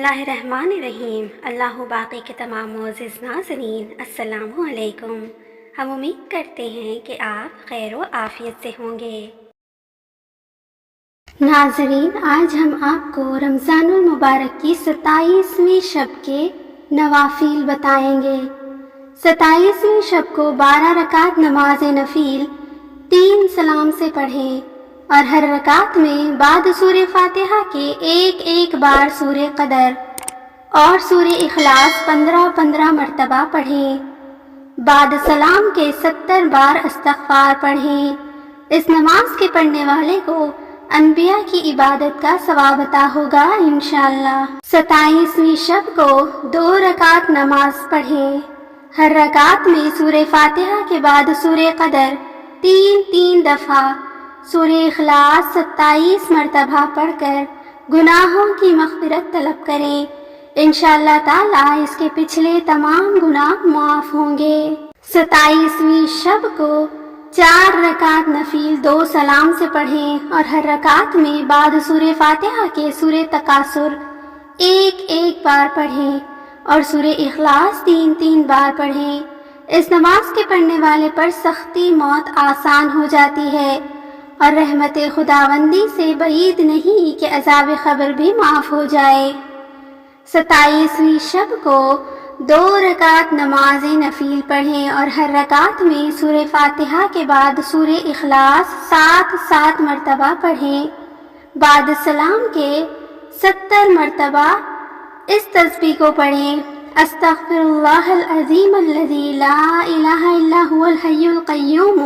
اللہ الرحمن الرحیم۔ اللہ باقی کے تمام معزز ناظرین السلام علیکم۔ ہم امید کرتے ہیں کہ آپ خیر و عافیت سے ہوں گے۔ ناظرین، آج ہم آپ کو رمضان المبارک کی 27ویں شب کے نوافل بتائیں گے۔ 27ویں شب کو 12 رکعت نماز نفل 3 سلام سے پڑھیں اور ہر رکعت میں بعد سورہ فاتحہ کے ایک بار سورہ قدر اور سورہ اخلاص 15 مرتبہ پڑھیں۔ بعد سلام کے 70 بار استغفار پڑھیں۔ اس نماز کے پڑھنے والے کو انبیاء کی عبادت کا ثواب عطا ہوگا انشاءاللہ۔ 27ویں شب کو 2 رکعت نماز پڑھیں۔ ہر رکعت میں سورہ فاتحہ کے بعد سورہ قدر 3 دفعہ، سورہ اخلاص 27 مرتبہ پڑھ کر گناہوں کی مغفرت طلب کریں۔ انشاءاللہ تعالیٰ اس کے پچھلے تمام گناہ معاف ہوں گے۔ 27ویں شب کو 4 رکعت نفل 2 سلام سے پڑھیں اور ہر رکعت میں بعد سورہ فاتحہ کے سورہ تکاثر ایک بار پڑھیں اور سورہ اخلاص 3 بار پڑھیں۔ اس نماز کے پڑھنے والے پر سختی موت آسان ہو جاتی ہے اور رحمت خداوندی سے بعید نہیں کہ عذاب قبر بھی معاف ہو جائے۔ 27ویں شب کو 2 رکعت نماز نفل پڑھیں اور ہر رکعت میں سورہ فاتحہ کے بعد سورہ اخلاص 7 مرتبہ پڑھیں۔ بعد سلام کے 70 مرتبہ اس تسبیح کو پڑھیں: استغفر اللہ العظیم الذی لا الہ الا هو الحی القیوم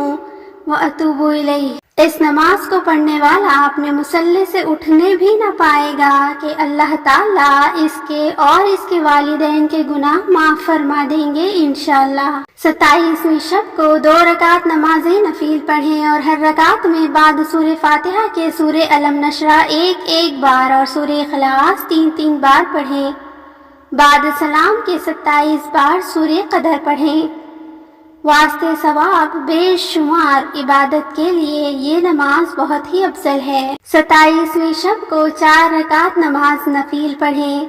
واتوب الیہ۔ اس نماز کو پڑھنے والا اپنے مصلی سے اٹھنے بھی نہ پائے گا کہ اللہ تعالیٰ اس کے اور اس کے والدین کے گناہ معاف فرما دیں گے انشاءاللہ۔ 27ویں شب کو 2 رکعت نماز نفل پڑھیں اور ہر رکعت میں بعد سورہ فاتحہ کے سورہ الم نشرح ایک بار اور سورہ اخلاص 3 بار پڑھیں۔ بعد سلام کے 27 بار سورہ قدر پڑھیں۔ واسطے ثواب بے شمار عبادت کے لیے یہ نماز بہت ہی افضل ہے۔ 27ویں شب کو 4 رکعت نماز نفل پڑھیں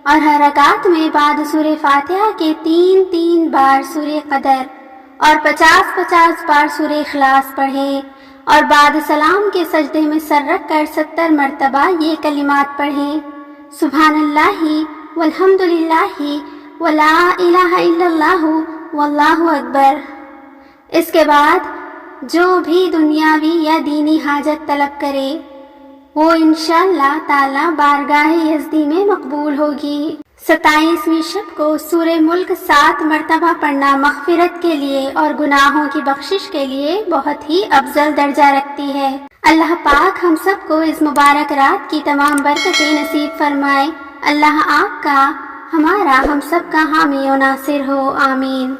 اور ہر رکعت میں بعد سورہ فاتحہ کے 3 بار سورہ قدر اور 50 بار سورہ اخلاص پڑھیں اور بعد سلام کے سجدے میں سر رکھ کر 70 مرتبہ یہ کلمات پڑھیں: سبحان اللہ والحمد للہ ولا الہ الا اللہ واللہ اکبر۔ اس کے بعد جو بھی دنیاوی یا دینی حاجت طلب کرے وہ انشاءاللہ تعالی بارگاہ یزدی میں مقبول ہوگی۔ 27ویں شب کو سورہ ملک 7 مرتبہ پڑھنا مغفرت کے لیے اور گناہوں کی بخشش کے لیے بہت ہی افضل درجہ رکھتی ہے۔ اللہ پاک ہم سب کو اس مبارک رات کی تمام برکتیں نصیب فرمائے۔ اللہ آپ کا، ہمارا، ہم سب کا حامی و ناصر ہو، آمین۔